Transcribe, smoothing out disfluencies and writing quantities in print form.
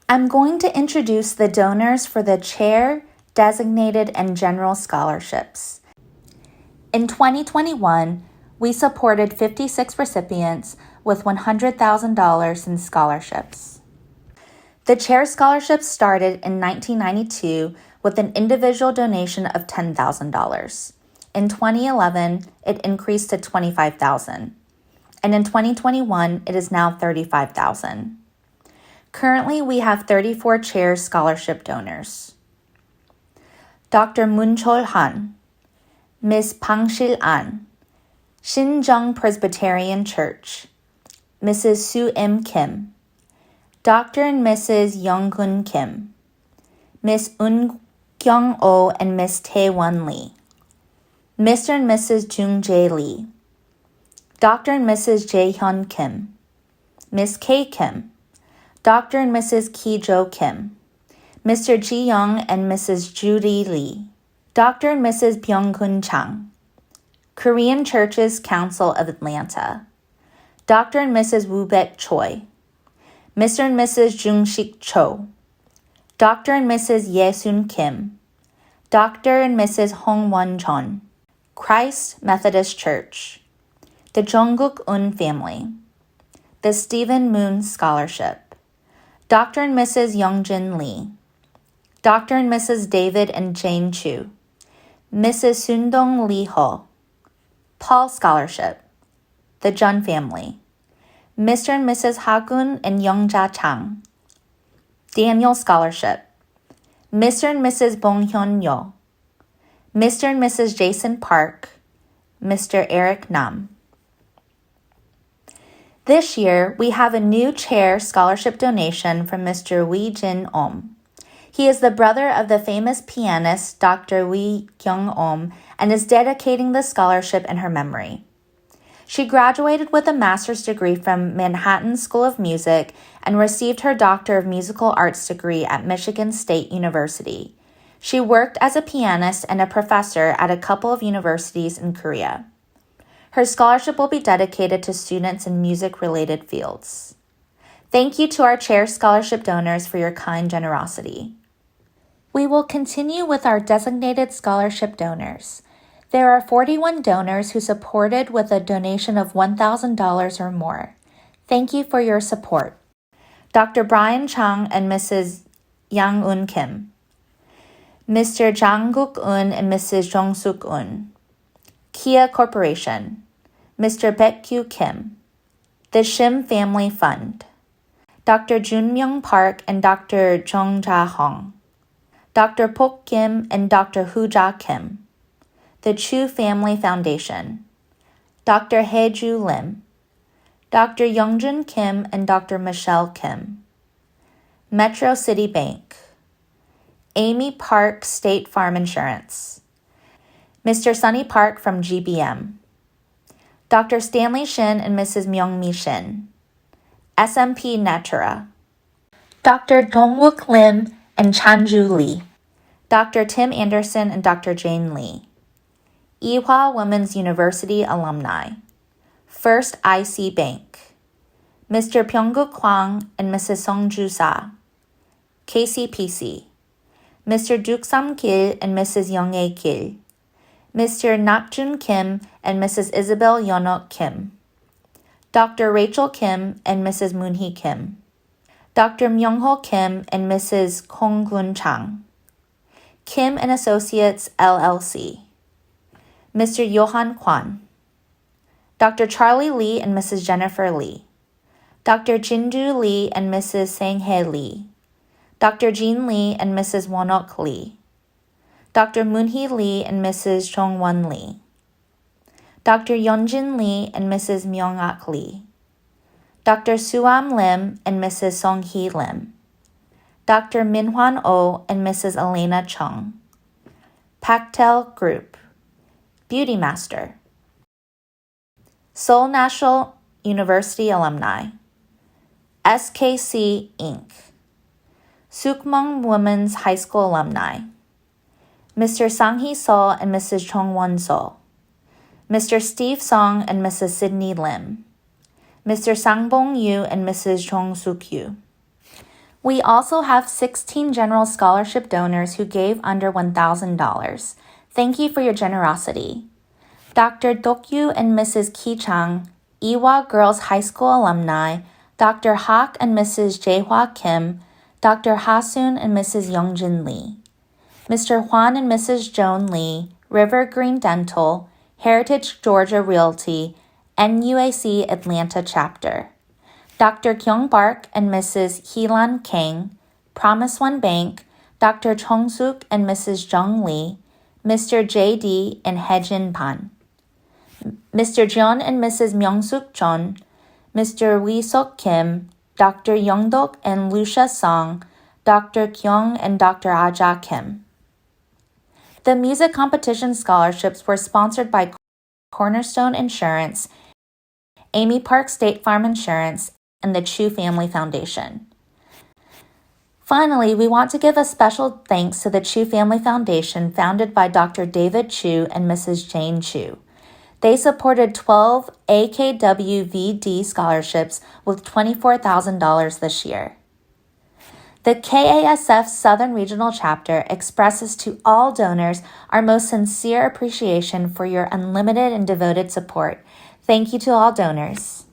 I'm going to introduce the donors for the Chair, Designated, and General Scholarships. In 2021, we supported 56 recipients with $100,000 in scholarships. The Chair Scholarship started in 1992 with an individual donation of $10,000. In 2011, it increased to $25,000. And in 2021, it is now $35,000. Currently, we have 34 Chair Scholarship donors. Dr. Moonchol Han, Ms. Pangshil An, Shinjung Presbyterian Church, Mrs. Sue M. Kim, Dr. and Mrs. Younggun Kim, Ms. Un Kyung Oh and Ms. Tae-won Lee, Mr. and Mrs. Jung Jae Lee, Dr. and Mrs. Jae-hyun Kim, Ms. K. Kim, Dr. and Mrs. Ki-jo Kim, Mr. Ji-young and Mrs. Judy Lee, Dr. and Mrs. Byung-kun Chang, Korean Churches Council of Atlanta, Dr. and Mrs. Woo-baek Choi, Mr. and Mrs. Jung-sik Cho, Dr. and Mrs. Ye-sun Kim, Dr. and Mrs. Hong-won Chon, Christ Methodist Church, the Jungkook-un family, the Stephen Moon Scholarship, Dr. and Mrs. Youngjin Lee, Dr. and Mrs. David and Jane Chu, Mrs. Sundong Lee Ho, Paul Scholarship, the Jun family, Mr. and Mrs. Hagun and Youngja Chang, Daniel Scholarship, Mr. and Mrs. Bong Hyun Yo, Mr. and Mrs. Jason Park, Mr. Eric Nam. This year, we have a new Chair Scholarship donation from Mr. Wee Jin Om. He is the brother of the famous pianist Dr. Wee Kyung Om and is dedicating the scholarship in her memory. She graduated with a master's degree from Manhattan School of Music and received her Doctor of Musical Arts degree at Michigan State University. She worked as a pianist and a professor at a couple of universities in Korea. Her scholarship will be dedicated to students in music-related fields. Thank you to our Chair Scholarship donors for your kind generosity. We will continue with our designated scholarship donors. There are 41 donors who supported with a donation of $1,000 or more. Thank you for your support. Dr. Brian Chang and Mrs. Yang Un Kim, Mr. Jang Guk-un and Mrs. Jong Suk-un, Kia Corporation, Mr. Baek-kyu Kim, the Shim Family Fund, Dr. Jun Myung Park and Dr. Jong Ja Hong, Dr. Pok Kim and Dr. Hu Ja Kim, the Chu Family Foundation, Dr. Hae-ju Lim, Dr. Youngjun Kim and Dr. Michelle Kim, Metro City Bank, Amy Park State Farm Insurance, Mr. Sunny Park from GBM, Dr. Stanley Shin and Mrs. Myung-mi Shin, SMP Natura, Dr. Dongwook Lim and Chanju Lee, Dr. Tim Anderson and Dr. Jane Lee, Ewha Women's University alumni, First IC Bank, Mr. Pyeongguk Hwang and Mrs. Songju Sa, KCPC, Mr. Duksam Kil and Mrs. Younghae Kil, Mr. Nakjun Kim and Mrs. Isabel Yonok Kim, Dr. Rachel Kim and Mrs. Moonhee Kim, Dr. Myungho Kim and Mrs. Konggun Chang, Kim and Associates LLC, Mr. Johan Kwan, Dr. Charlie Lee and Mrs. Jennifer Lee, Dr. Jinju Lee and Mrs. Sang-hae Lee, Dr. Jean Lee and Mrs. Wonok Lee, Dr. Moonhee Lee and Mrs. Jong-won Lee, Dr. Yeonjin Lee and Mrs. Myung-ak Lee, Dr. Suam Lim and Mrs. Song-hee Lim, Dr. Minhwan Oh and Mrs. Elena Chung, Pactel Group, Beauty Master, Seoul National University Alumni, SKC Inc., Sukmung Women's High School Alumni, Mr. Sang-hee Sol and Mrs. Chong-won Sol, Mr. Steve Song and Mrs. Sydney Lim, Mr. Sang-bong Yu and Mrs. Chong Suk Yu. We also have 16 general scholarship donors who gave under $1,000. Thank you for your generosity. Dr. Dokyu and Mrs. Ki Chang, Iwa Girls High School alumni, Dr. Hak and Mrs. Jaehwa Kim, Dr. Hasoon and Mrs. Youngjin Lee, Mr. Juan and Mrs. Joan Lee, River Green Dental, Heritage Georgia Realty, NUAC Atlanta Chapter, Dr. Kyung Park and Mrs. Heelan Kang, Promise One Bank, Dr. Chong Suk and Mrs. Jung Lee, Mr. J.D. and Hejin Pan, Mr. Jeon and Mrs. Myung-suk Chon, Mr. Wee-sok Kim, Dr. Youngdok and Lucia Song, Dr. Kyung and Dr. Aja Kim. The music competition scholarships were sponsored by Cornerstone Insurance, Amy Park State Farm Insurance, and the Chu Family Foundation. Finally, we want to give a special thanks to the Chu Family Foundation founded by Dr. David Chu and Mrs. Jane Chu. They supported 12 AKWVD scholarships with $24,000 this year. The KASF Southern Regional Chapter expresses to all donors our most sincere appreciation for your unlimited and devoted support. Thank you to all donors.